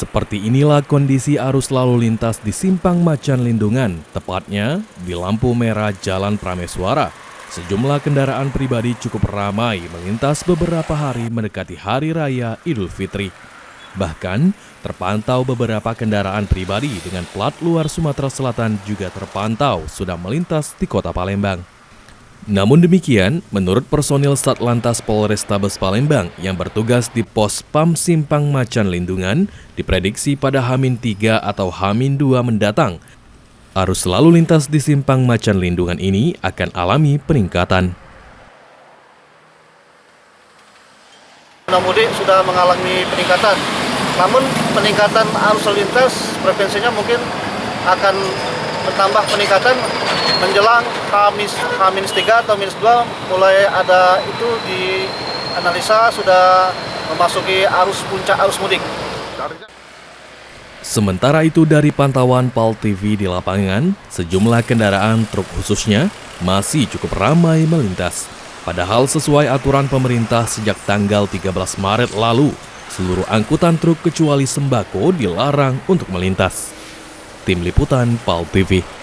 Seperti inilah kondisi arus lalu lintas di Simpang Macan Lindungan, tepatnya di lampu merah Jalan Prameswara. Sejumlah kendaraan pribadi cukup ramai melintas beberapa hari mendekati Hari Raya Idul Fitri. Bahkan, terpantau beberapa kendaraan pribadi dengan plat luar Sumatera Selatan juga terpantau sudah melintas di kota Palembang. Namun demikian, menurut personil Satlantas Polrestabes Palembang yang bertugas di pos PAM Simpang Macan Lindungan, diprediksi pada H-3 atau H-2 mendatang, arus lalu lintas di Simpang Macan Lindungan ini akan alami peningkatan. Mudik sudah mengalami peningkatan, namun peningkatan arus lalu lintas frekuensinya mungkin akan bertambah peningkatan menjelang H-3 atau H-2 mulai ada itu dianalisa sudah memasuki puncak arus mudik. Sementara itu dari pantauan PAL TV di lapangan, sejumlah kendaraan truk khususnya masih cukup ramai melintas. Padahal sesuai aturan pemerintah sejak tanggal 13 Maret lalu, seluruh angkutan truk kecuali sembako dilarang untuk melintas. Tim Liputan PAL TV.